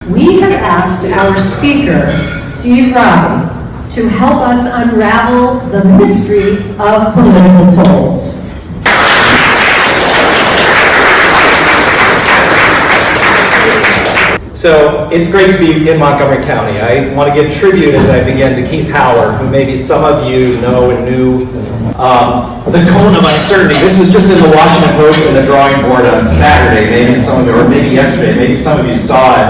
We have asked our speaker, Steve Raabe, to help us unravel the mystery of political polls. So it's great to be in Montgomery County. I want to give tribute as I begin to Keith Howler, who maybe some of you know and knew. The cone of uncertainty. This was just in the Washington Post in the drawing board on Saturday. Maybe some of you, or maybe yesterday, maybe some of you saw it.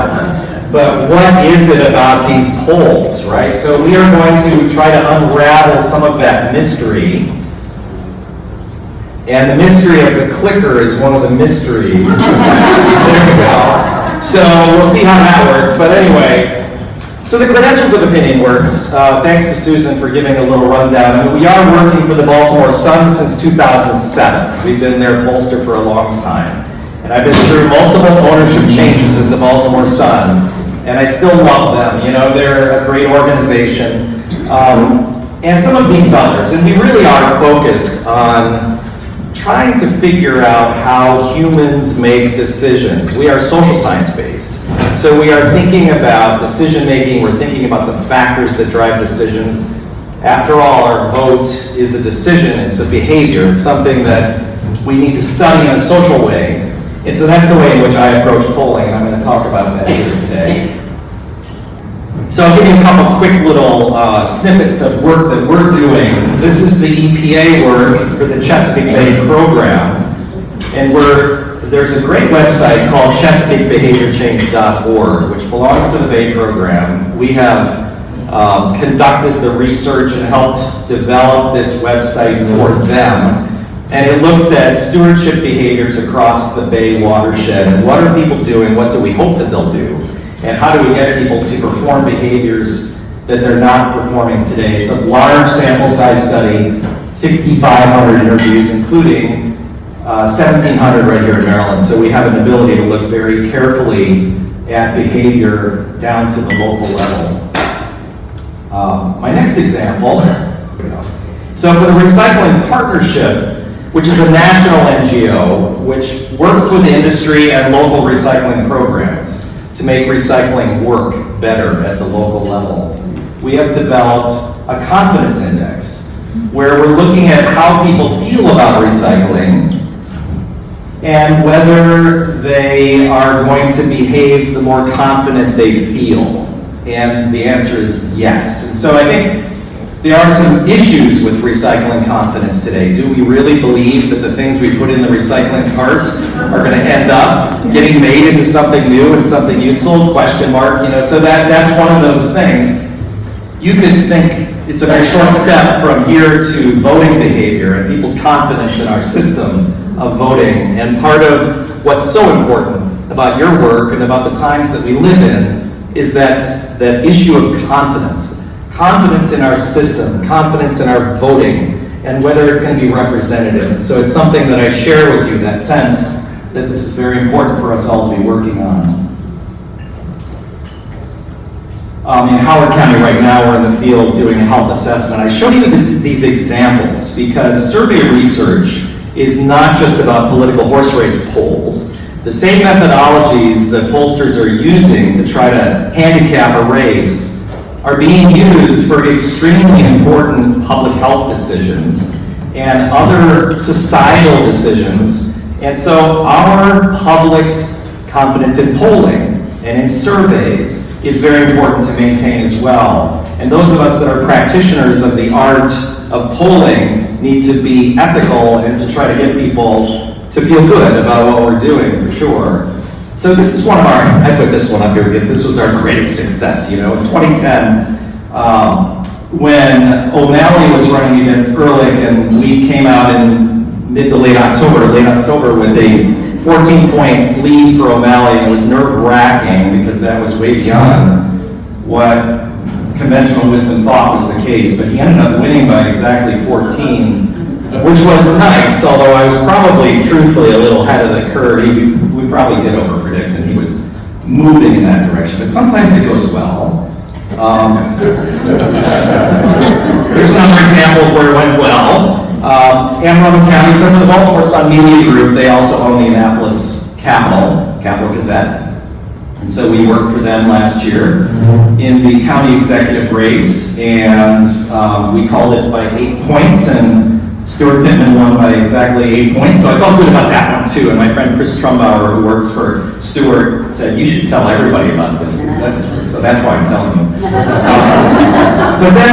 But what is it about these polls, right? So we are going to try to unravel some of that mystery. And the mystery of the clicker is one of the mysteries. There we go. So we'll see how that works. But anyway, so the Credentials of Opinion works. Thanks to Susan for giving a little rundown. I mean, we are working for the Baltimore Sun since 2007. We've been their pollster for a long time. And I've been through multiple ownership changes at the Baltimore Sun. And I still love them. You know, they're a great organization. And some of these others. And we really are focused on trying to figure out how humans make decisions. We are social science based. So we are thinking about decision making, we're thinking about the factors that drive decisions. After all, our vote is a decision, it's a behavior, it's something that we need to study in a social way. And so that's the way in which I approach polling, and I'm going to talk about that here today. So I'll give you a couple quick little snippets of work that we're doing. This is the EPA work for the Chesapeake Bay program. And there's a great website called ChesapeakeBehaviorChange.org, which belongs to the Bay program. We have conducted the research and helped develop this website for them. And it looks at stewardship behaviors across the Bay watershed. And what are people doing? What do we hope that they'll do? And how do we get people to perform behaviors that they're not performing today? It's a large sample size study, 6,500 interviews, including 1,700 right here in Maryland. So we have an ability to look very carefully at behavior down to the local level. My next example, so for the Recycling Partnership, which is a national NGO, which works with industry and local recycling programs to make recycling work better at the local level. We have developed a confidence index where we're looking at how people feel about recycling and whether they are going to behave the more confident they feel. And the answer is yes. And so I think there are some issues with recycling confidence today. Do we really believe that the things we put in the recycling cart are going to end up getting made into something new and something useful? Question mark. You know, so that's one of those things. You could think it's a very short step from here to voting behavior and people's confidence in our system of voting. And part of what's so important about your work and about the times that we live in is that issue of confidence. Confidence in our system, confidence in our voting, and whether it's going to be representative. And so it's something that I share with you, that sense that this is very important for us all to be working on. In Howard County right now, we're in the field doing a health assessment. I showed you these examples because survey research is not just about political horse race polls. The same methodologies that pollsters are using to try to handicap a race are being used for extremely important public health decisions and other societal decisions. And so our public's confidence in polling and in surveys is very important to maintain as well. And those of us that are practitioners of the art of polling need to be ethical and to try to get people to feel good about what we're doing, for sure. So this is one of I put this one up here because this was our greatest success, you know. In 2010, when O'Malley was running against Ehrlich, and we came out in mid to late October with a 14-point lead for O'Malley, and it was nerve-wracking because that was way beyond what conventional wisdom thought was the case, but he ended up winning by exactly 14, which was nice, although I was probably, truthfully, a little ahead of the curve. We probably did overpredict, and he was moving in that direction, but sometimes it goes well. There's another example of where it went well. Anne Arundel County, so for the Baltimore Sun Media Group, they also own the Annapolis Capital Gazette. And so we worked for them last year in the county executive race, and we called it by 8 points, and Stuart Pittman won by exactly 8 points, so I felt good about that one too. And my friend Chris Trumbauer, who works for Stuart, said, you should tell everybody about this. So that's why I'm telling you. But then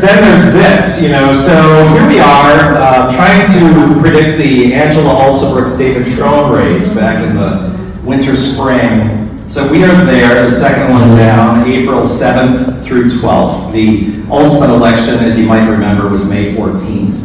there's this, so here we are trying to predict the Angela Alsobrooks-David Trone race back in the winter, spring. So we are there, the second one down, April 7th through 12th. The ultimate election, as you might remember, was May 14th.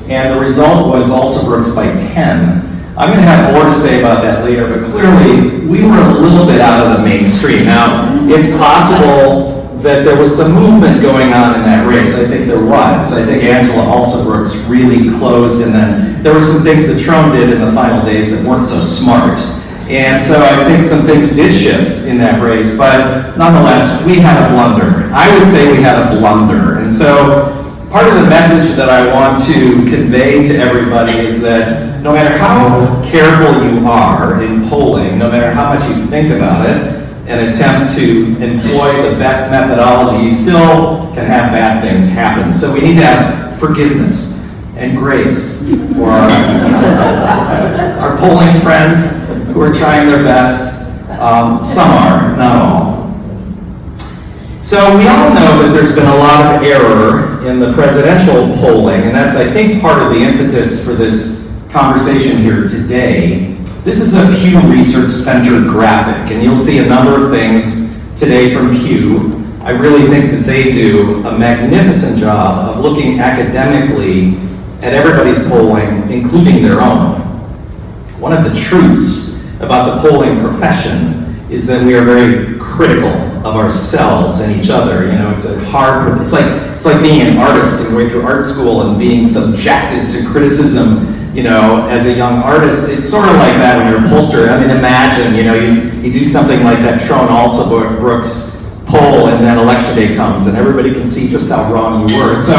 And the result was Alsobrooks by 10. I'm going to have more to say about that later, but clearly we were a little bit out of the mainstream. Now, it's possible that there was some movement going on in that race. I think there was. I think Angela Alsobrooks really closed, and then there were some things that Trump did in the final days that weren't so smart. And so I think some things did shift in that race, but nonetheless, we had a blunder. I would say we had a blunder. And so part of the message that I want to convey to everybody is that no matter how careful you are in polling, no matter how much you think about it and attempt to employ the best methodology, you still can have bad things happen. So we need to have forgiveness and grace for our polling friends who are trying their best. Some are, not all. So we all know that there's been a lot of error in the presidential polling, and that's, I think, part of the impetus for this conversation here today. This is a Pew Research Center graphic, and you'll see a number of things today from Pew. I really think that they do a magnificent job of looking academically at everybody's polling, including their own. One of the truths about the polling profession is that we are very critical of ourselves and each other. It's a hard, it's like being an artist and going through art school and being subjected to criticism, as a young artist. It's sort of like that when you're a pollster. I mean, imagine, you do something like that Trone Alsobrooks poll, and then election day comes and everybody can see just how wrong you were. So,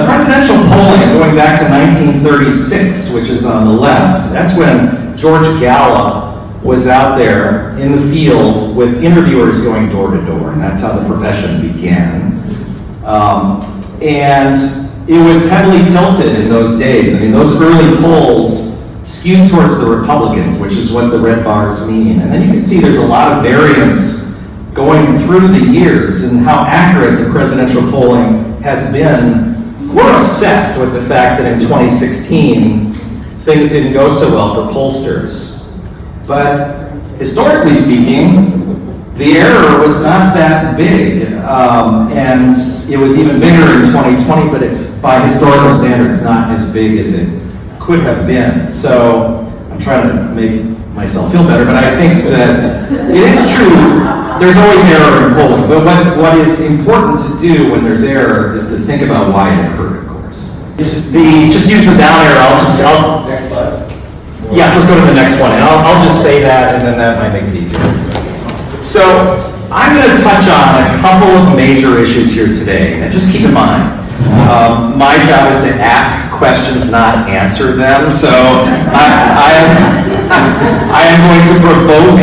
presidential polling going back to 1936, which is on the left, that's when George Gallup was out there in the field with interviewers going door to door, and that's how the profession began. And it was heavily tilted in those days. I mean, those early polls skewed towards the Republicans, which is what the red bars mean. And then you can see there's a lot of variance going through the years and how accurate the presidential polling has been. We're obsessed with the fact that in 2016, things didn't go so well for pollsters. But historically speaking, the error was not that big, and it was even bigger in 2020, but it's, by historical standards, not as big as it could have been. So I'm trying to make myself feel better, but I think that it is true, there's always error in polling, but what is important to do when there's error is to think about why it occurred, of course. Just use the down arrow, Next slide. yes, let's go to the next one, and I'll just say that, and then that might make it easier. So I'm going to touch on a couple of major issues here today, and just keep in mind, my job is to ask questions, not answer them. So I am going to provoke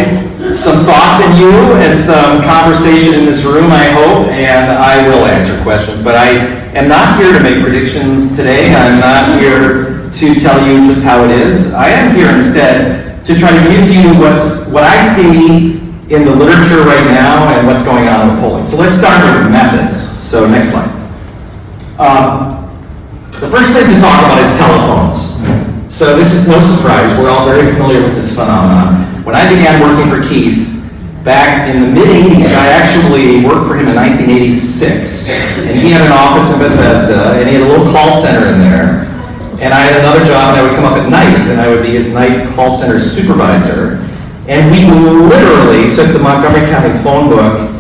some thoughts in you and some conversation in this room, I hope, and I will answer questions. But I am not here to make predictions today. I'm not here to tell you just how it is. I am here instead to try to give you what I see in the literature right now and what's going on in the polling. So let's start with methods. So next slide. The first thing to talk about is telephones. So this is no surprise. We're all very familiar with this phenomenon. When I began working for Keith back in the mid-'80s, I actually worked for him in 1986. And he had an office in Bethesda, and he had a little call center in there. And I had another job, and I would come up at night, and I would be his night call center supervisor. And we literally took the Montgomery County phone book,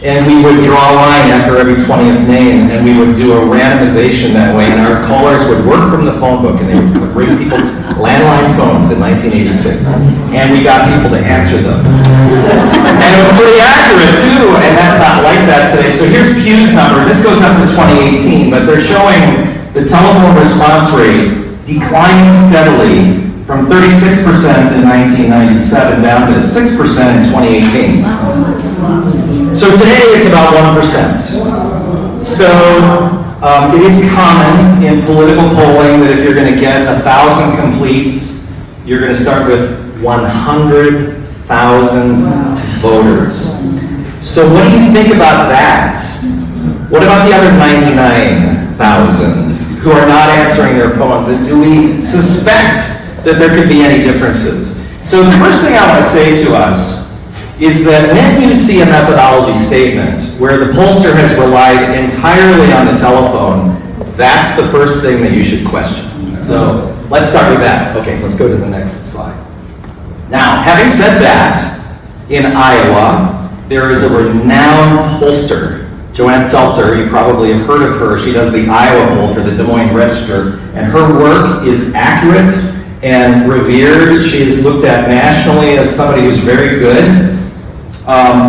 and we would draw a line after every 20th name, and we would do a randomization that way, and our callers would work from the phone book, and they would ring people's landline phones in 1986, and we got people to answer them. And it was pretty accurate, too, and that's not like that today. So here's Pew's number. This goes up to 2018, but they're showing the telephone response rate declining steadily from 36% in 1997 down to 6% in 2018. So today it's about 1%. So it is common in political polling that if you're going to get 1,000 completes, you're going to start with 100,000 voters. So what do you think about that? What about the other 99,000 who are not answering their phones? And do we suspect that there could be any differences? So the first thing I want to say to us is that when you see a methodology statement where the pollster has relied entirely on the telephone, that's the first thing that you should question. So let's start with that. Okay, let's go to the next slide. Now, having said that, in Iowa, there is a renowned pollster, Joanne Seltzer. You probably have heard of her. She does the Iowa poll for the Des Moines Register, and her work is accurate and revered. She is looked at nationally as somebody who's very good.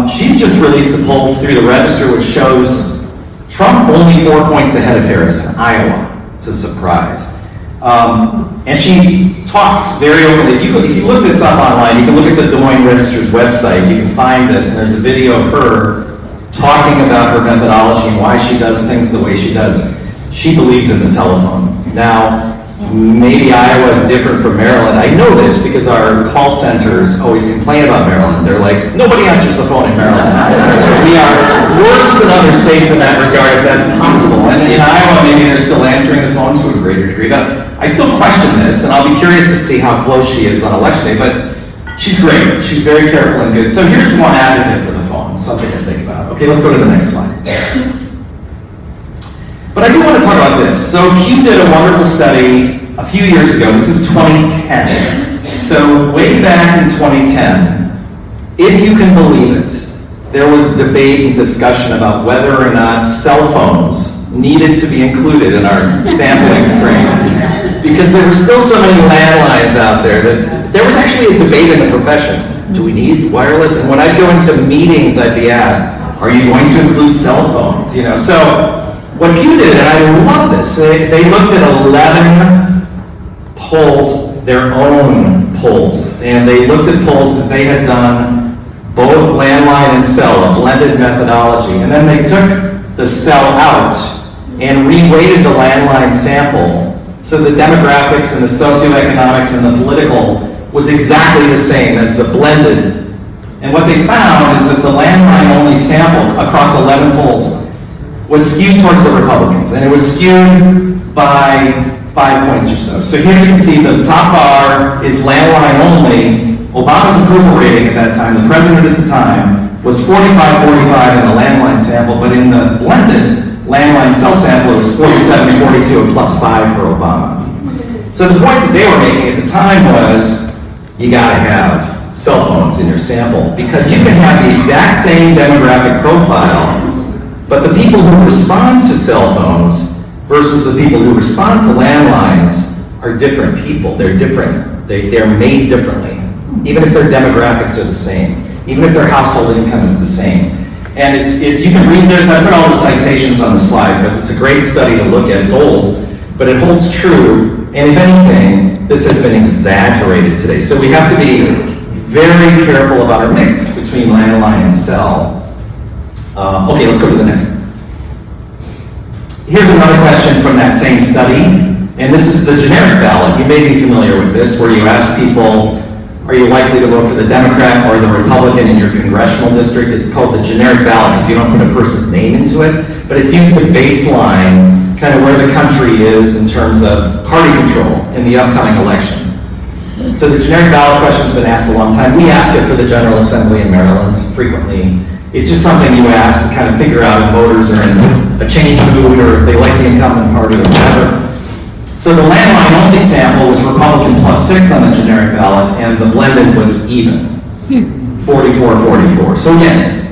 She's just released a poll through the Register which shows Trump only 4 points ahead of Harris in Iowa. It's a surprise. And she talks very openly. If you look this up online, you can look at the Des Moines Register's website. You can find this, and there's a video of her talking about her methodology and why she does things the way she does. She believes in the telephone. Now, maybe Iowa is different from Maryland. I know this because our call centers always complain about Maryland. They're like, nobody answers the phone in Maryland. We are worse than other states in that regard, if that's possible. And in Iowa, maybe they're still answering the phone to a greater degree. But I still question this, and I'll be curious to see how close she is on election day. But she's great. She's very careful and good. So here's one advocate for the phone, something to think about. Okay, let's go to the next slide. But I do want to talk about this. So Pew did a wonderful study a few years ago. This is 2010. So way back in 2010, if you can believe it, there was debate and discussion about whether or not cell phones needed to be included in our sampling frame. Because there were still so many landlines out there that there was actually a debate in the profession. Do we need wireless? And when I'd go into meetings, I'd be asked, are you going to include cell phones? You know, so what Pew did, and I love this, they looked at 11 polls, their own polls, and they looked at polls that they had done both landline and cell, a blended methodology, and then they took the cell out and reweighted the landline sample so the demographics and the socioeconomics and the political was exactly the same as the blended. And what they found is that the landline-only sample across 11 polls was skewed towards the Republicans, and it was skewed by 5 points or so. So here you can see the top bar is landline only. Obama's approval rating at that time, the president at the time, was 45-45 in the landline sample, but in the blended landline cell sample, it was 47-42, a +5 for Obama. So the point that they were making at the time was, you gotta have cell phones in your sample, because you can have the exact same demographic profile, but the people who respond to cell phones versus the people who respond to landlines are different people. They're different. They're made differently, even if their demographics are the same, even if their household income is the same. And you can read this. I put all the citations on the slides, but it's a great study to look at. It's old, but it holds true. And if anything, this has been exaggerated today. So we have to be very careful about our mix between landline and cell. Okay, let's go to the next. Here's another question from that same study, and this is the generic ballot. You may be familiar with this, where you ask people, are you likely to vote for the Democrat or the Republican in your congressional district? It's called the generic ballot because you don't put a person's name into it, but it's used to baseline kind of where the country is in terms of party control in the upcoming election. So the generic ballot question's been asked a long time. We ask it for the General Assembly in Maryland frequently. It's just something you ask to kind of figure out if voters are in a change mood or if they like the incumbent party or whatever. So the landline only sample was Republican +6 on the generic ballot, and the blended was even, 44-44. So again,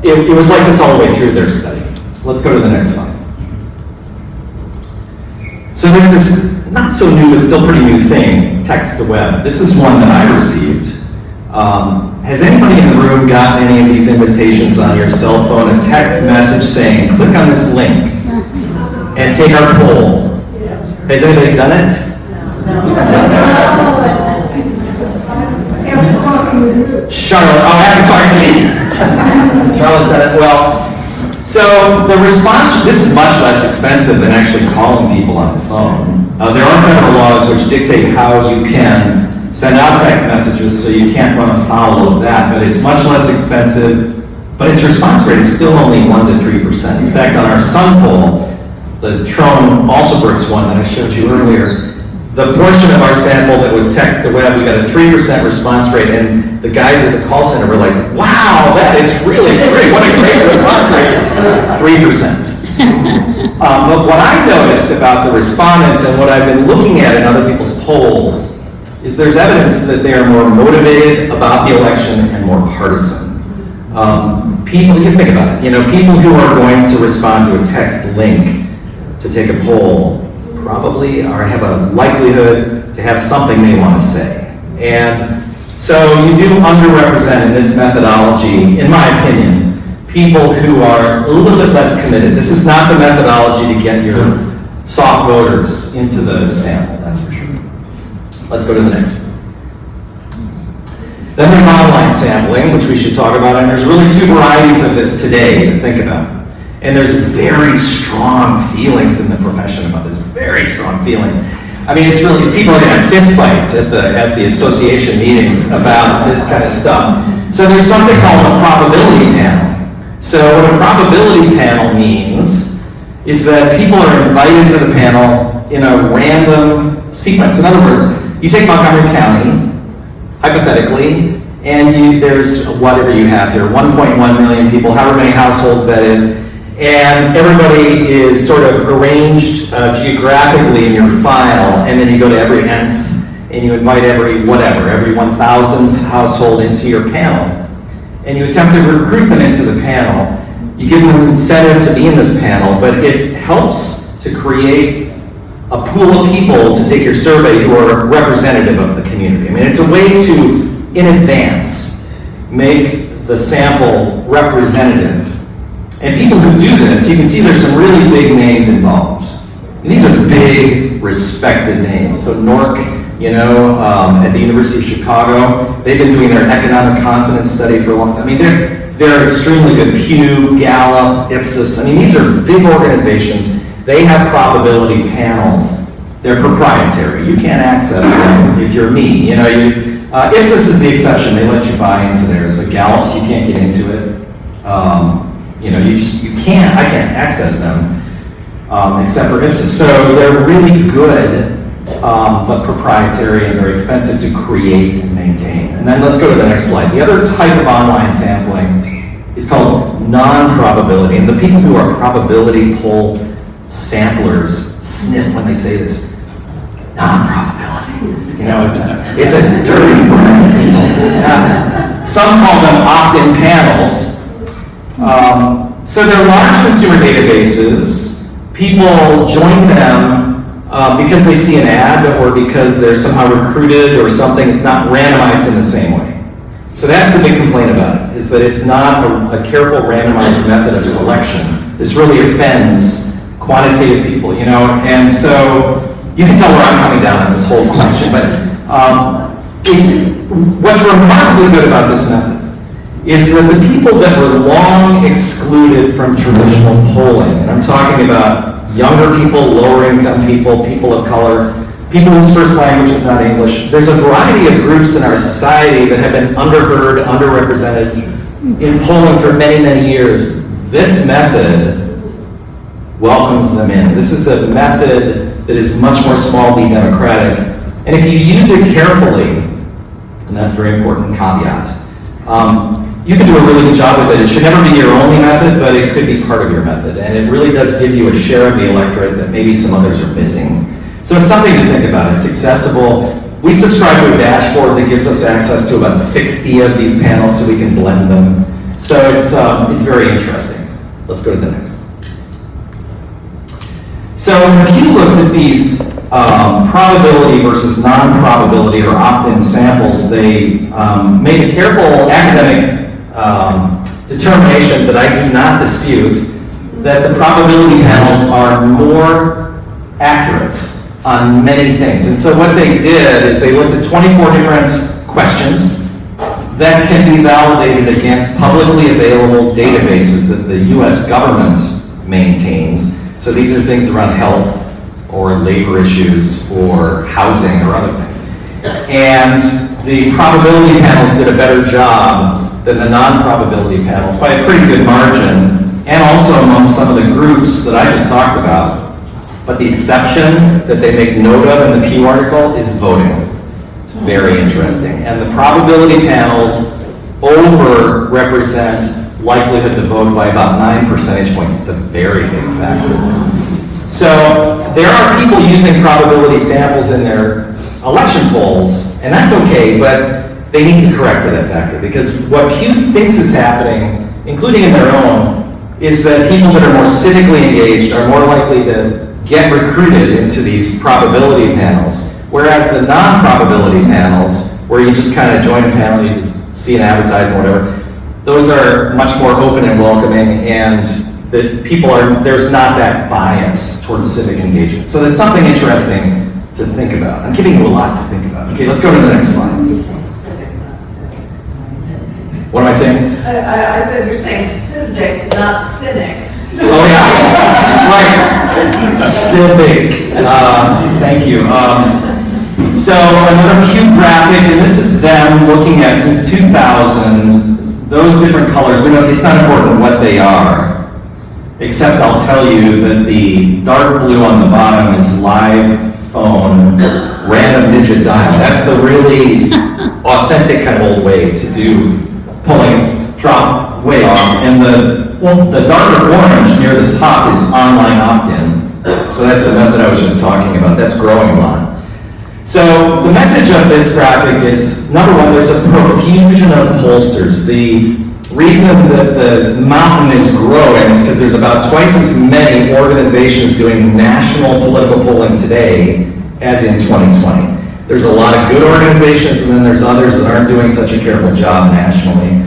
it was like this all the way through their study. Let's go to the next slide. So there's this not so new but still pretty new thing, text to web. This is one that I received. Has anybody in the room gotten any of these invitations on your cell phone? A text message saying, click on this link and take our poll. Has anybody done it? No. Charlotte, oh, after talking to me. Charlotte's done it well. So the response, this is much less expensive than actually calling people on the phone. There are federal laws which dictate how you can send out text messages, so you can't run afoul of that, but it's much less expensive, but its response rate is still only 1 to 3%. In fact, on our Sun poll, the Trone-Alsobrooks one that I showed you earlier, the portion of our sample that was text to web, we got a 3% response rate, and the guys at the call center were like, wow, that is really great, what a great response rate, 3%. But what I noticed about the respondents and what I've been looking at in other people's polls is there's evidence that they are more motivated about the election and more partisan. People, you think about it, people who are going to respond to a text link to take a poll probably have a likelihood to have something they want to say. And so you do underrepresent in this methodology, in my opinion, people who are a little bit less committed. This is not the methodology to get your soft voters into the sample, that's for sure. Let's go to the next. Then there's online sampling, which we should talk about, and there's really two varieties of this today to think about. And there's very strong feelings in the profession about this, very strong feelings. I mean, it's really, people are gonna have fist fights at the association meetings about this kind of stuff. So there's something called a probability panel. So what a probability panel means is that people are invited to the panel in a random sequence. In other words, you take Montgomery County, hypothetically, and there's whatever you have here, 1.1 million people, however many households that is, and everybody is sort of arranged geographically in your file, and then you go to every nth, and you invite every 1,000th household into your panel, and you attempt to recruit them into the panel. You give them an incentive to be in this panel, but it helps to create a pool of people to take your survey who are representative of the community. I mean, it's a way to, in advance, make the sample representative. And people who do this, you can see there's some really big names involved. And these are big, respected names. So NORC, at the University of Chicago, they've been doing their economic confidence study for a long time. I mean, they're extremely good. Pew, Gallup, Ipsos. I mean, these are big organizations. They have probability panels. They're proprietary. You can't access them if you're me. Ipsos is the exception. They let you buy into theirs, but Gallup's, you can't get into it. I can't access them except for Ipsos. So they're really good, but proprietary and very expensive to create and maintain. And then let's go to the next slide. The other type of online sampling is called non-probability. And the people who are probability poll samplers sniff when they say this. Non-probability. It's a dirty word. Some call them opt-in panels. So they're large consumer databases. People join them because they see an ad or because they're somehow recruited or something. It's not randomized in the same way. So that's the big complaint about it, is that it's not a careful randomized method of selection. This really offends quantitative people, and so you can tell where I'm coming down on this whole question, but what's remarkably good about this method is that the people that were long excluded from traditional polling, and I'm talking about younger people, lower income people, people of color, people whose first language is not English. There's a variety of groups in our society that have been underheard, underrepresented in polling for many, many years. This method welcomes them in. This is a method that is much more small d democratic. And if you use it carefully, and that's a very important caveat, you can do a really good job with it. It should never be your only method, but it could be part of your method. And it really does give you a share of the electorate that maybe some others are missing. So it's something to think about. It's accessible. We subscribe to a dashboard that gives us access to about 60 of these panels so we can blend them. So it's very interesting. Let's go to the next. So if you looked at these probability versus non-probability or opt-in samples, they made a careful academic determination that I do not dispute, that the probability panels are more accurate on many things. And so what they did is they looked at 24 different questions, that can be validated against publicly available databases that the US government maintains. So these are things around health or labor issues or housing or other things. And the probability panels did a better job than the non-probability panels by a pretty good margin, and also among some of the groups that I just talked about. But the exception that they make note of in the Pew article is voting. It's very interesting. And the probability panels over-represent likelihood to vote by about 9 percentage points. It's a very big factor. So there are people using probability samples in their election polls, and that's okay, but they need to correct for that factor, because what Pew thinks is happening, including in their own, is that people that are more civically engaged are more likely to get recruited into these probability panels, whereas the non-probability panels, where you just kind of join a panel, you just see an advertisement or whatever, those are much more open and welcoming, and that there's not that bias towards civic engagement. So that's something interesting to think about. I'm giving you a lot to think about. Okay, let's go to the next slide. What am I saying? I said you're saying civic, not cynic. Oh yeah, right. Civic. Thank you. So another Pew graphic, and this is them looking at since 2000. Those different colors. We know it's not important what they are, except I'll tell you that the dark blue on the bottom is live phone random digit dial. That's the really authentic kind of old way to do polling. It's drop way off, and the darker orange near the top is online opt-in. So that's the method I was just talking about. That's growing a lot. So the message of this graphic is, number one, there's a profusion of pollsters. The reason that the mountain is growing is because there's about twice as many organizations doing national political polling today as in 2020. There's a lot of good organizations, and then there's others that aren't doing such a careful job nationally.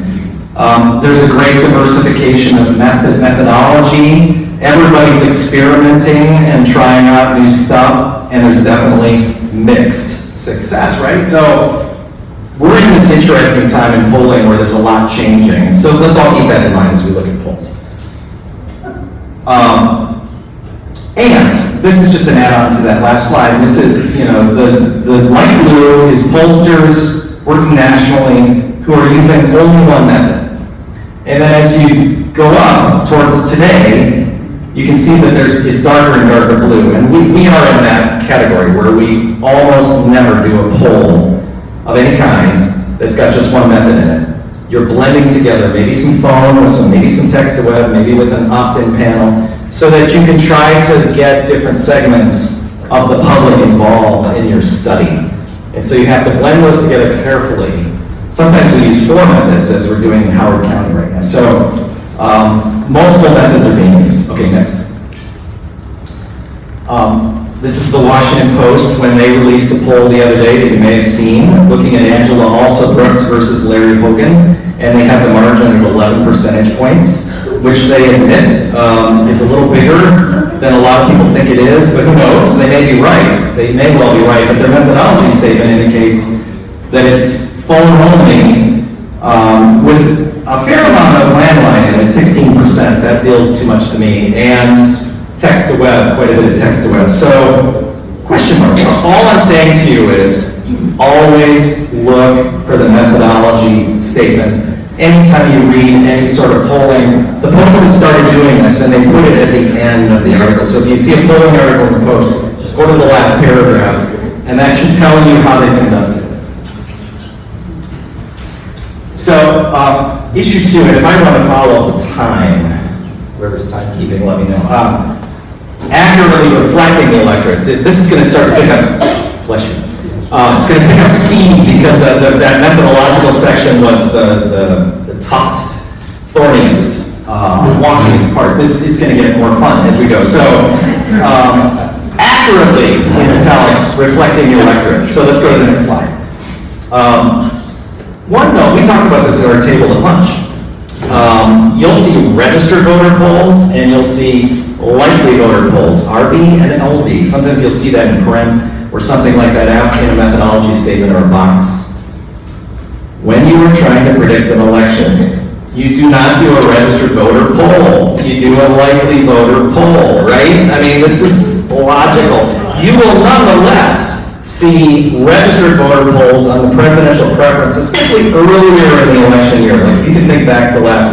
There's a great diversification of methodology. Everybody's experimenting and trying out new stuff, and there's definitely mixed success, right? So we're in this interesting time in polling where there's a lot changing. So let's all keep that in mind as we look at polls. And this is just an add-on to that last slide. This is, the light blue is pollsters working nationally who are using only one method. And then as you go up towards today, you can see that it's darker and darker blue. And we are in that category where we almost never do a poll of any kind that's got just one method in it. You're blending together maybe some phone with maybe some text to web, maybe with an opt-in panel, so that you can try to get different segments of the public involved in your study. And so you have to blend those together carefully. Sometimes we use 4 methods, as we're doing in Howard County right now. So multiple methods are being used. Okay, next. This is the Washington Post when they released a poll the other day that you may have seen, looking at Angela Alsop-Brooks versus Larry Hogan, and they have the margin of 11 percentage points, which they admit is a little bigger than a lot of people think it is, but who knows? They may be right. They may well be right, but their methodology statement indicates that it's phone only with a fair amount of landline, and it's 16%. That feels too much to me. And text to web, quite a bit of text to web. So, question mark. All I'm saying to you is always look for the methodology statement. Anytime you read any sort of polling, the Post has started doing this, and they put it at the end of the article. So if you see a polling article in the Post, just go to the last paragraph, and that should tell you how they conducted it. So, issue 2, and if I want to follow up the time, whoever's timekeeping, let me know. Accurately reflecting the electorate. This is going to start to pick up, bless you. It's going to pick up speed because that methodological section was the toughest, thorniest, wonkiest part. This is going to get more fun as we go. So, accurately, in italics, reflecting the electorate. So let's go to the next slide. One note, we talked about this at our table at lunch. You'll see registered voter polls, and you'll see likely voter polls, RV and LV. Sometimes you'll see that in paren or something like that after in a methodology statement or a box. when you are trying to predict an election, you do not do a registered voter poll. You do a likely voter poll, right? I mean, this is logical. You will nonetheless see registered voter polls on the presidential preference, especially earlier in the election year. Like, you can think back to last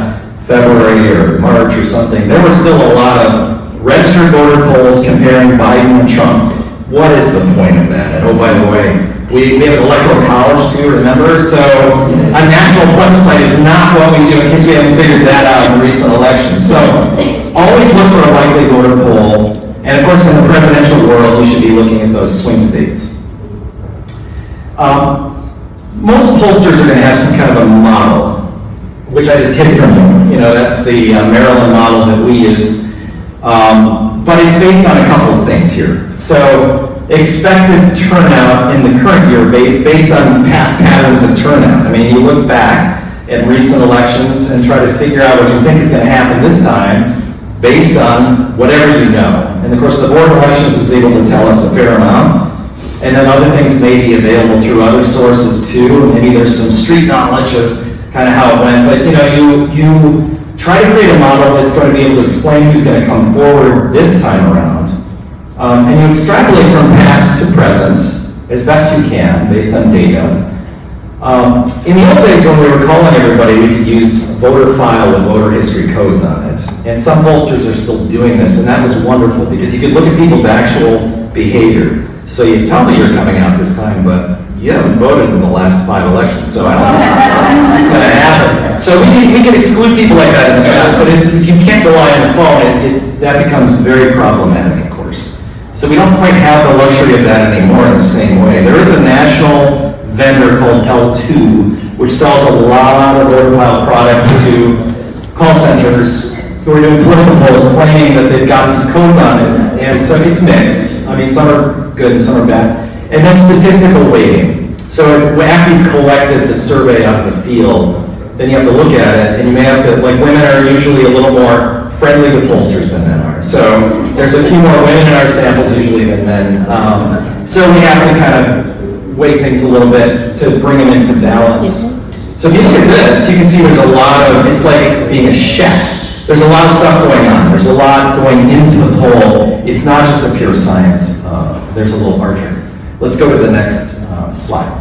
February or March or something. There were still a lot of registered voter polls comparing Biden and Trump. What is the point of that? And oh, by the way, we have an electoral college too, remember? So a national plebiscite is not what we do, in case we haven't figured that out in the recent elections. So always look for a likely voter poll. And of course, in the presidential world, you should be looking at those swing states. Most pollsters are going to have some kind of a model, which I just hid from you. You know, that's the Maryland model that we use. But it's based on a couple of things here. So expected turnout in the current year based on past patterns of turnout. I mean, you look back at recent elections and try to figure out what you think is going to happen this time based on whatever you know. And of course, the Board of Elections is able to tell us a fair amount. And then other things may be available through other sources too. Maybe there's some street knowledge of kind of how it went. But you know, you try to create a model that's going to be able to explain who's going to come forward this time around. And you extrapolate from past to present as best you can based on data. In the old days when we were calling everybody, we could use a voter file with voter history codes on it. And some pollsters are still doing this, and that was wonderful because you could look at people's actual behavior. So you tell me you're coming out this time, but you haven't voted in the last 5 elections, so I don't know what's going to happen. So we can exclude people like that in the past, but if you can't rely on the phone, that becomes very problematic, of course. So we don't quite have the luxury of that anymore in the same way. There is a national vendor called L2, which sells a lot of voter file products to call centers who are doing political polls claiming that they've got these codes on it. And so it's mixed. I mean, some are good and some are bad. And then statistical weighting. So after you've collected the survey out of the field, then you have to look at it, and you may have to, like, women are usually a little more friendly to pollsters than men are. So there's a few more women in our samples usually than men. So we have to kind of weight things a little bit to bring them into balance. So if you look at this, you can see there's a lot of, it's like being a chef. There's a lot of stuff going on. There's a lot going into the poll. It's not just a pure science. There's a little margin. Let's go to the next slide.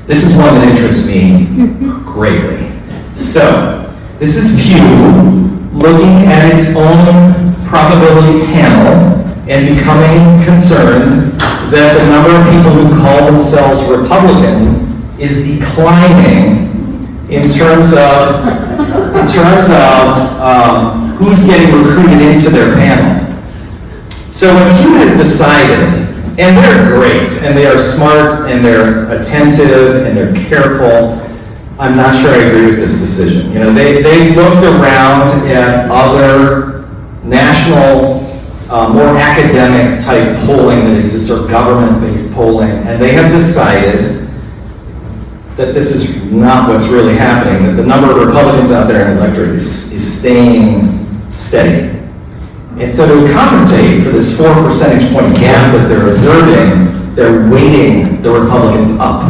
This is one that interests me greatly. So, this is Pew looking at its own probability panel and becoming concerned that the number of people who call themselves Republican is declining in terms of who's getting recruited into their panel. So what Pew has decided, and they're great, and they are smart, and they're attentive, and they're careful. I'm not sure I agree with this decision. You know, they've looked around at other national, more academic type polling that exists, or government-based polling, and they have decided that this is not what's really happening, that the number of Republicans out there in the electorate is staying steady. And so to compensate for this 4 percentage point gap that they're observing, they're weighting the Republicans up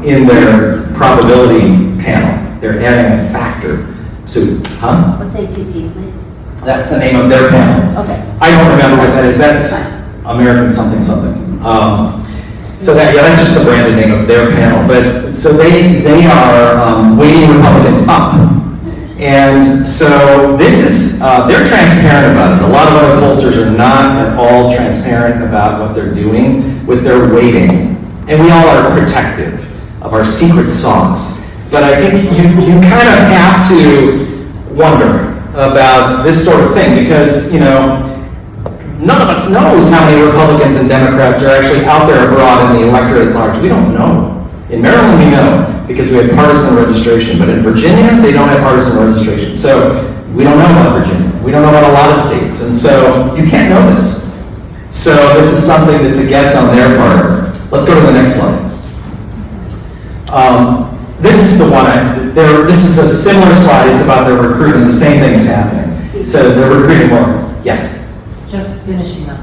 in their probability panel. They're adding a factor to, What's ATP, please? That's the name of their panel. Okay. I don't remember what that is. That's American something something. So that, yeah, that's just the branded name of their panel. But so they are weighting Republicans up. And so this is, they're transparent about it. A lot of other pollsters are not at all transparent about what they're doing with their weighting. And we all are protective of our secret sauce. But I think you kind of have to wonder about this sort of thing because, you know, none of us knows how many Republicans and Democrats are actually out there abroad in the electorate at large. We don't know. In Maryland, we know because we have partisan registration, but in Virginia, they don't have partisan registration. So we don't know about Virginia. We don't know about a lot of states, and so you can't know this. So this is something that's a guess on their part. Let's go to the next slide. This is the one. This is a similar slide. It's about their recruiting. The same thing is happening. So they're recruiting more. Yes. Just finishing up,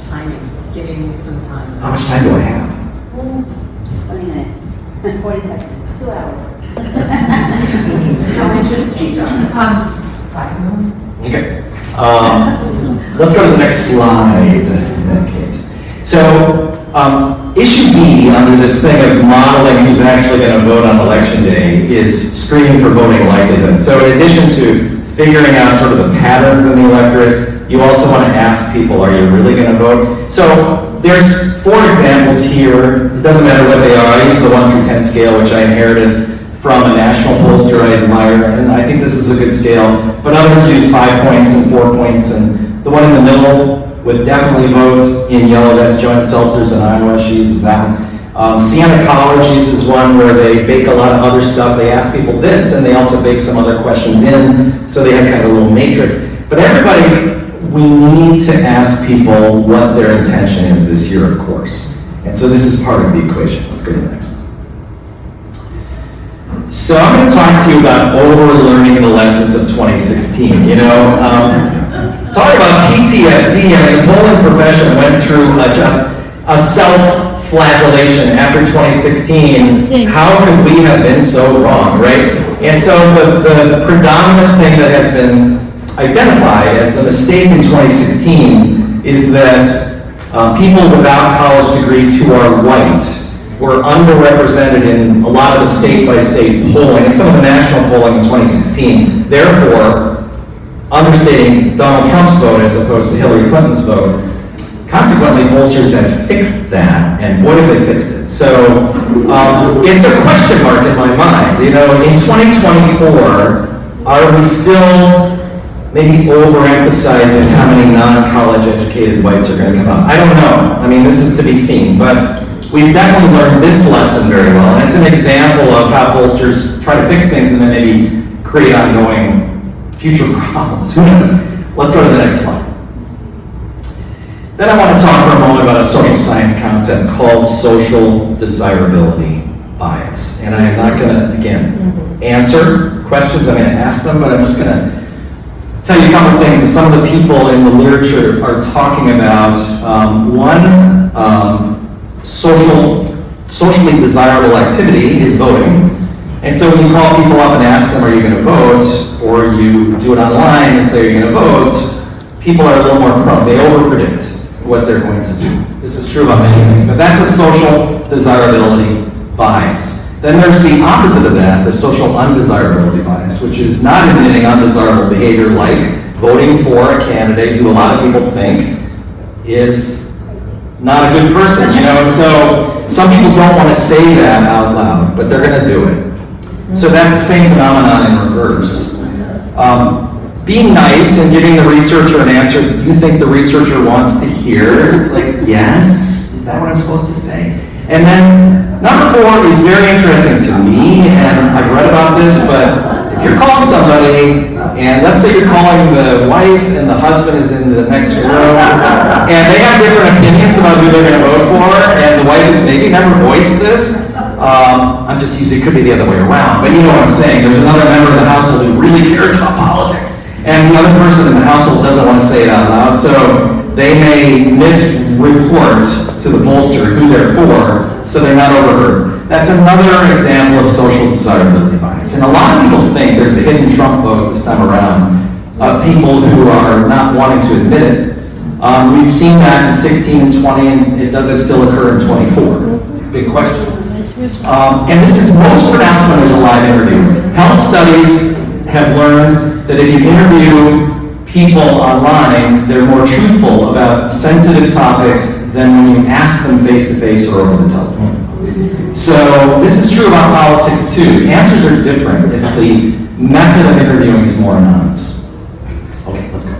timing, giving you some time. How much time do I have? 20 minutes. 45, 2 hours. So interesting. 5 million? Okay. Let's go to the next slide in that case. So, issue B under this thing of modeling who's actually going to vote on election day is screening for voting likelihood. So in addition to figuring out sort of the patterns in the electorate, you also want to ask people, are you really going to vote? So there's 4 examples here. It doesn't matter what they are. I use the 1 through 10 scale, which I inherited from a national pollster I admire, and I think this is a good scale. But others use 5 points and 4 points, and the one in the middle would definitely vote in yellow. That's Joanne Seltzer's in Iowa. She uses that one. Siena College uses one where they bake a lot of other stuff. They ask people this, and they also bake some other questions in, so they have kind of a little matrix. But everybody, we need to ask people what their intention is this year, of course. And so this is part of the equation. Let's go to the next one. So I'm going to talk to you about over-learning the lessons of 2016. Talking about PTSD, I mean, the polling profession went through just a self-flagellation after 2016. How could we have been so wrong, right? And so the predominant thing that has been identified as the mistake in 2016 is that people without college degrees who are white were underrepresented in a lot of the state-by-state polling and some of the national polling in 2016. Therefore, understating Donald Trump's vote as opposed to Hillary Clinton's vote. Consequently, pollsters have fixed that, and boy, have they fixed it. So it's a question mark in my mind. In 2024, are we still maybe overemphasizing how many non-college educated whites are going to come out? I don't know. I mean, this is to be seen, but we've definitely learned this lesson very well, and it's an example of how pollsters try to fix things and then maybe create ongoing future problems. Who knows? Let's go to the next slide. Then I want to talk for a moment about a social science concept called social desirability bias. And I am not going to, again, answer questions. I'm going to ask them, but I'm just going to tell you a couple of things that some of the people in the literature are talking about. One, socially desirable activity is voting. And so when you call people up and ask them, are you going to vote? Or you do it online and say, are you going to vote? People are a little more prone. They overpredict what they're going to do. This is true about many things, but that's a social desirability bias. Then there's the opposite of that, the social undesirability bias, which is not admitting undesirable behavior like voting for a candidate who a lot of people think is not a good person, And so some people don't want to say that out loud, but they're going to do it. So that's the same phenomenon in reverse. Being nice and giving the researcher an answer you think the researcher wants to hear is like, yes, is that what I'm supposed to say? And then number 4 is very interesting to me, and I've read about this, but if you're calling somebody, and let's say you're calling the wife and the husband is in the next room, and they have different opinions about who they're going to vote for, and the wife has maybe never voiced this, I'm just using, it could be the other way around, but you know what I'm saying. There's another member of the household who really cares about politics, and the other person in the household doesn't want to say it out loud, so they may misreport to the pollster who they're for, so they're not overheard. That's another example of social desirability bias. And a lot of people think there's a hidden Trump vote this time around of people who are not wanting to admit it. We've seen that in 16 and 20, and does it still occur in 24? Big question. And this is most pronounced when there's a live interview. Health studies have learned that if you interview people online, they're more truthful about sensitive topics than when you ask them face-to-face or over the telephone. So this is true about politics too. Answers are different if the method of interviewing is more anonymous. Okay, let's go.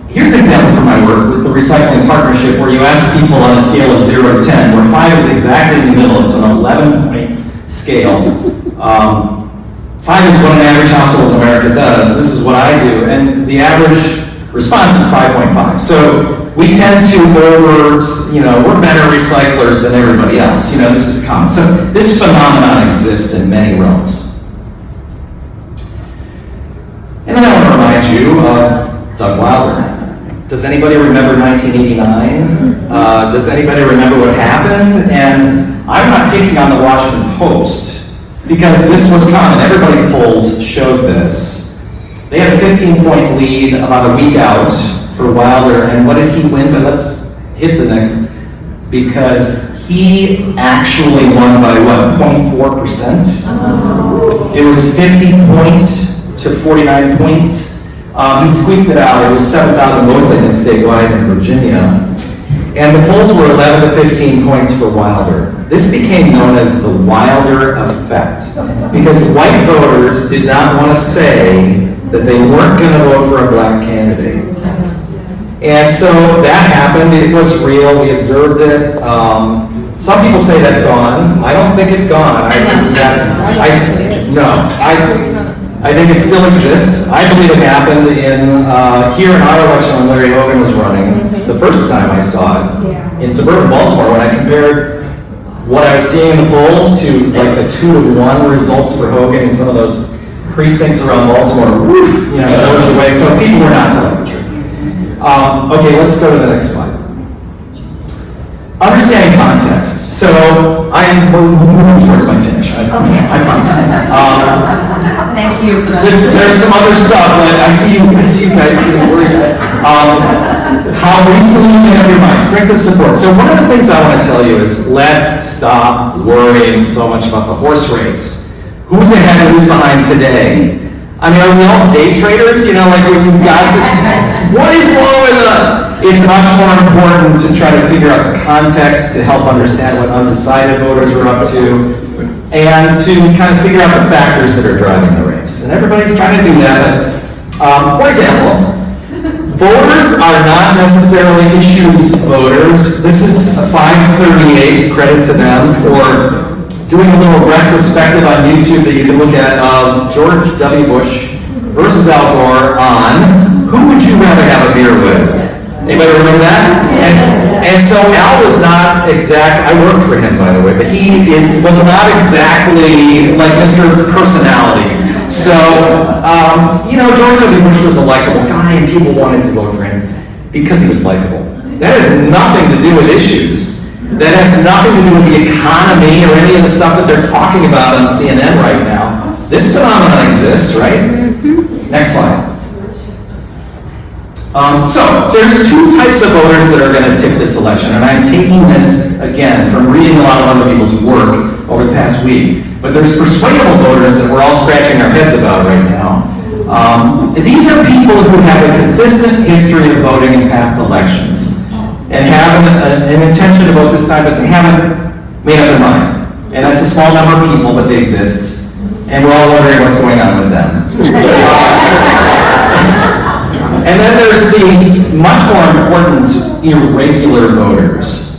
Here's an example from my work with the Recycling Partnership where you ask people on a scale of 0 to 10, where 5 is exactly in the middle. It's an 11-point scale. 5 is what an average household in America does. This is what I do. And the average response is 5.5. So we tend to we're better recyclers than everybody else. This is common. So this phenomenon exists in many realms. And then I want to remind you of Doug Wilder. Does anybody remember 1989? Does anybody remember what happened? And I'm not picking on the Washington Post, because this was common. Everybody's polls showed this. They had a 15-point lead about a week out for Wilder, and what did he win? But let's hit the next, because he actually won by what, 0.4%? It was 50 point to 49 point. He squeaked it out. It was 7,000 votes, I think, statewide in Virginia. And the polls were 11 to 15 points for Wilder. This became known as the Wilder effect, because white voters did not want to say that they weren't going to vote for a black candidate. And so that happened. It was real. We observed it. Some people say that's gone. I don't think it's gone. I think it still exists. I believe it happened here in our election when Larry Hogan was running. The first time I saw it in suburban Baltimore, when I compared what I was seeing in the polls to like the 2-to-1 results for Hogan in some of those precincts around Baltimore, woof, those are way. So people were not telling the truth. Okay, let's go to the next slide. Understanding context. So we're moving towards my finish. I promise. Thank you for that. There's some other stuff, but I see you guys getting worried. How recently you have your mind, strength of support. So one of the things I want to tell you is let's stop worrying so much about the horse race. Who's ahead and who's behind today? I mean, are we all day traders? Like we've got to, what is wrong with us? It's much more important to try to figure out the context, to help understand what undecided voters are up to, and to kind of figure out the factors that are driving the race. And everybody's trying to do that, but for example, voters are not necessarily issues voters. This is 538, credit to them for doing a little retrospective on YouTube that you can look at of George W. Bush versus Al Gore on who would you rather have a beer with? Anybody remember that? And so Al was not I worked for him, by the way, but he was not exactly like Mr. Personality. So, George W. Bush was a likable guy, and people wanted to vote for him because he was likable. That has nothing to do with issues. That has nothing to do with the economy or any of the stuff that they're talking about on CNN right now. This phenomenon exists, right? Mm-hmm. Next slide. So there's two types of voters that are going to tip this election, and I'm taking this, again, from reading a lot of other people's work over the past week, but there's persuadable voters that we're all scratching our heads about right now. These are people who have a consistent history of voting in past elections and have an intention to vote this time, but they haven't made up their mind. And that's a small number of people, but they exist, and we're all wondering what's going on with them. And then there's the much more important irregular voters.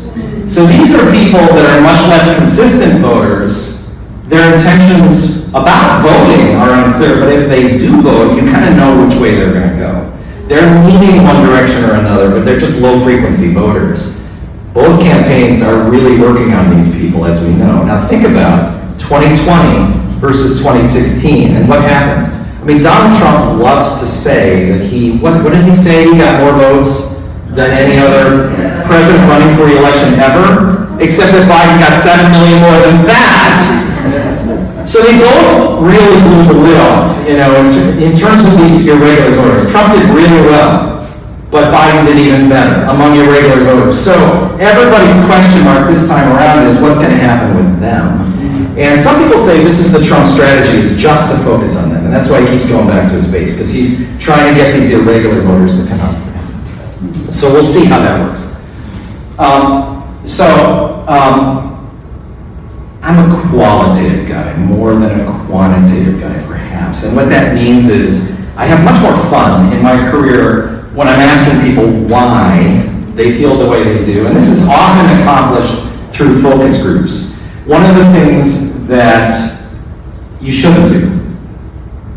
So these are people that are much less consistent voters. Their intentions about voting are unclear, but if they do vote, you kind of know which way they're going to go. They're leaning one direction or another, but they're just low-frequency voters. Both campaigns are really working on these people, as we know. Now think about 2020 versus 2016, and what happened? I mean, Donald Trump loves to say that what does he say? He got more votes than any other president running for re-election ever, except that Biden got 7 million more than that. So they both really blew the lid off, in terms of these irregular voters. Trump did really well, but Biden did even better among irregular voters. So everybody's question mark this time around is what's going to happen with them. And some people say this is the Trump strategy, is just to focus on them. And that's why he keeps going back to his base, because he's trying to get these irregular voters to come out for him. So we'll see how that works. I'm a qualitative guy more than a quantitative guy, perhaps. And what that means is I have much more fun in my career when I'm asking people why they feel the way they do. And this is often accomplished through focus groups. One of the things that you shouldn't do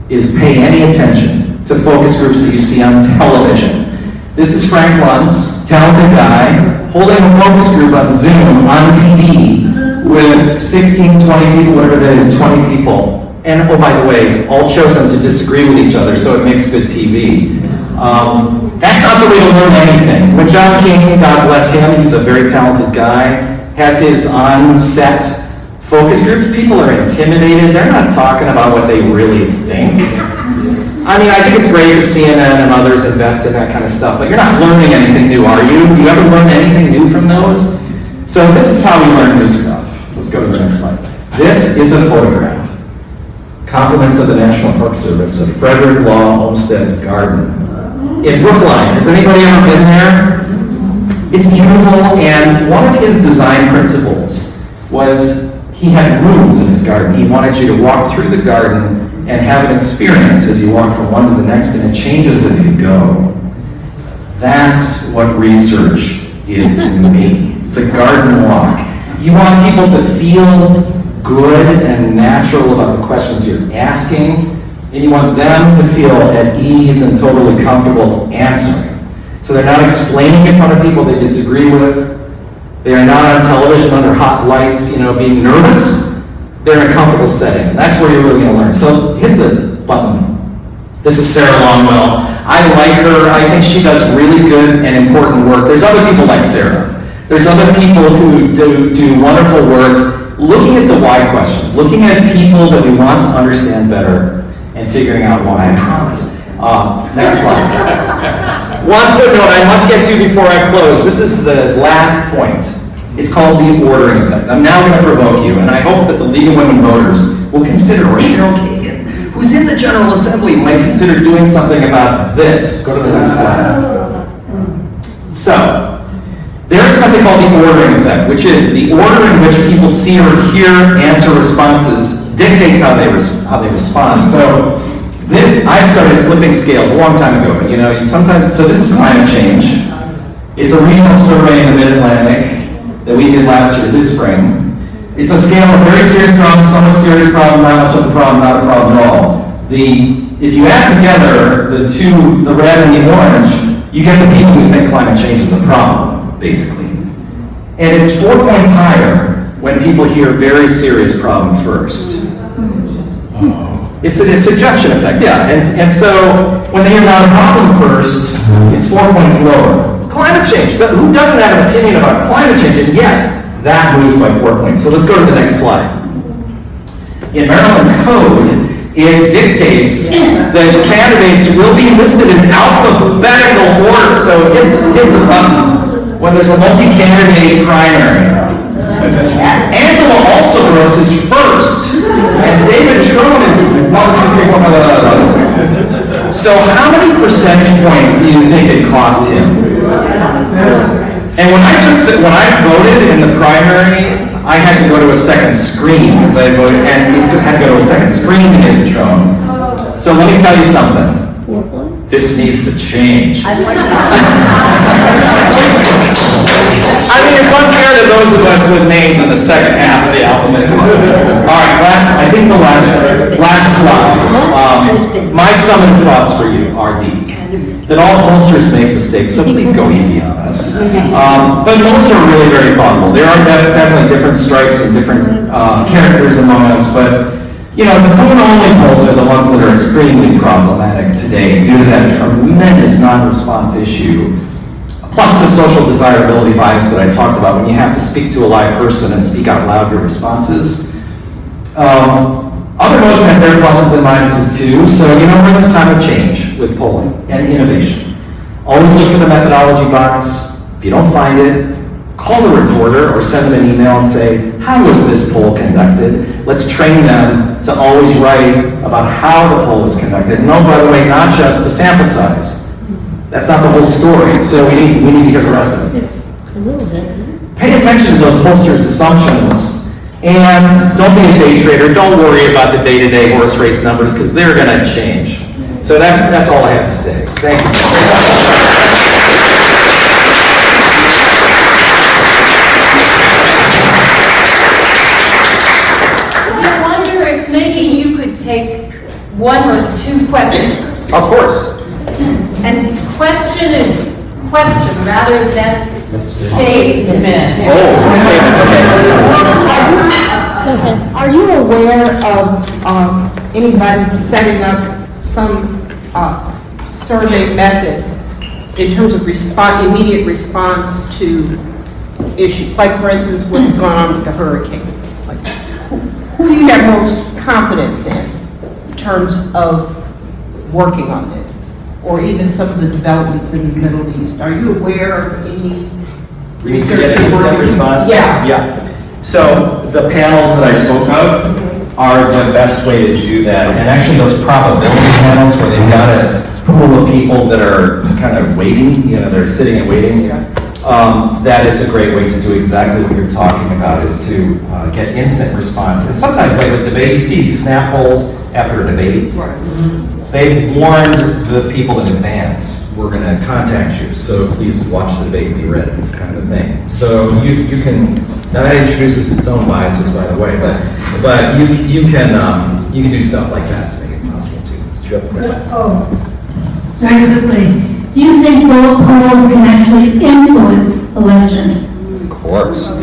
is pay any attention to focus groups that you see on television. This is Frank Luntz, talented guy, holding a focus group on Zoom, on TV, with 16, 20 people, whatever that is, 20 people. And oh, by the way, all chosen to disagree with each other, so it makes good TV. That's not the way to learn anything. When John King, God bless him, he's a very talented guy, has his on-set focus groups. People are intimidated. They're not talking about what they really think. I mean, I think it's great that CNN and others invest in that kind of stuff, but you're not learning anything new, are you? Do you ever learn anything new from those? So this is how we learn new stuff. Let's go to the next slide. This is a photograph. Compliments of the National Park Service of Frederick Law Olmsted's garden in Brookline. Has anybody ever been there? It's beautiful, and one of his design principles was he had rooms in his garden. He wanted you to walk through the garden and have an experience as you walk from one to the next, and it changes as you go. That's what research is to me. It's a garden walk. You want people to feel good and natural about the questions you're asking, and you want them to feel at ease and totally comfortable answering. So they're not explaining in front of people they disagree with. They are not on television under hot lights, being nervous. They're in a comfortable setting. That's where you're really going to learn. So hit the button. This is Sarah Longwell. I like her. I think she does really good and important work. There's other people like Sarah. There's other people who do wonderful work looking at the why questions, looking at people that we want to understand better and figuring out why. I promise. Next slide. One footnote I must get to before I close. This is the last point. It's called the ordering effect. I'm now going to provoke you, and I hope that the League of Women Voters will consider, or Cheryl Kagan, who's in the General Assembly, might consider doing something about this. Go to the next slide. So, there is something called the ordering effect, which is the order in which people see or hear answer responses dictates how they respond. So, I started flipping scales a long time ago, but sometimes, so this is climate change. It's a regional survey in the Mid-Atlantic that we did last year, this spring. It's a scale of very serious problem, somewhat serious problem, not much of a problem, not a problem at all. If you add together the two, the red and the orange, you get the people who think climate change is a problem, basically. And it's 4 points higher when people hear very serious problem first. It's a suggestion effect, yeah. And so when they hear not a problem first, it's 4 points lower. Climate change, who doesn't have an opinion about climate change? And yet, that moves by 4 points. So let's go to the next slide. In Maryland code, it dictates that candidates will be listed in alphabetical order. So hit the button when there's a multi-candidate primary. Angela Alsoros is first, and David Trone is 1, 2, 3, 4, 5. So how many percentage points do you think it cost him? And when I voted in the primary, I had to go to a second screen because I voted, and it had to go to a second screen to get the Trone. So let me tell you something. This needs to change. I mean, it's unfair to those of us with names in the second half of the alphabet. All right, I think the last slide. My summative thoughts for you are these. That all pollsters make mistakes, so please go easy on us. But most are really very thoughtful. There are definitely different stripes and different characters among us, but the phone-only polls are the ones that are extremely problematic today due to that tremendous non-response issue. Plus the social desirability bias that I talked about when you have to speak to a live person and speak out loud your responses. Other modes have their pluses and minuses too, so we're in this time of change with polling and innovation. Always look for the methodology box. If you don't find it, call the reporter or send them an email and say, how was this poll conducted? Let's train them to always write about how the poll was conducted. And by the way, not just the sample size. That's not the whole story, so we need to hear the rest of it. Pay attention to those pollsters' assumptions, and don't be a day trader. Don't worry about the day-to-day horse race numbers, because they're going to change. So that's all I have to say. Thank you. I wonder if maybe you could take 1 or 2 questions. Of course. And question is question rather than statement. Statements, okay. Are you aware of anybody setting up some survey method in terms of immediate response to issues? Like, for instance, what's going on with the hurricane? Like, who do you have most confidence in terms of working on this? Or even some of the developments in the Middle East? Are you aware of any research? Instant response? Yeah. Yeah. So the panels that I spoke of are the best way to do that. And actually those probability panels where they've got a pool of people that are kind of waiting, they're sitting and waiting. That is a great way to do exactly what you're talking about, is to get instant response. And sometimes, like with debate, you see snap polls after a debate. They've warned the people in advance, we're going to contact you, so please watch the debate and be ready, kind of a thing. So you can, now that introduces its own biases, by the way, but you can do stuff like that to make it possible too. Did you have a question? Oh, very quickly. Do you think local polls can actually influence elections? Of course.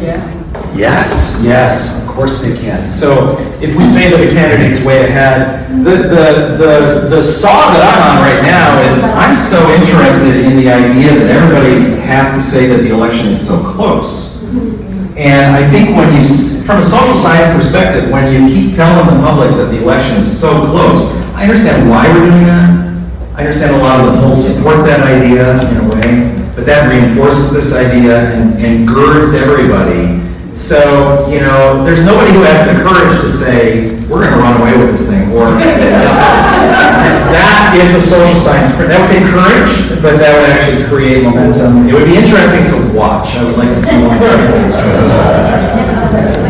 Yes, of course they can. So if we say that a candidate's way ahead, the saw that I'm on right now is I'm so interested in the idea that everybody has to say that the election is so close. And I think from a social science perspective, when you keep telling the public that the election is so close, I understand why we're doing that. I understand a lot of the polls support that idea in a way, but that reinforces this idea and girds everybody. So, there's nobody who has the courage to say, we're going to run away with this thing, or that is a social science. That would take courage, but that would actually create momentum. It would be interesting to watch. I would like to see more candidates try to do that.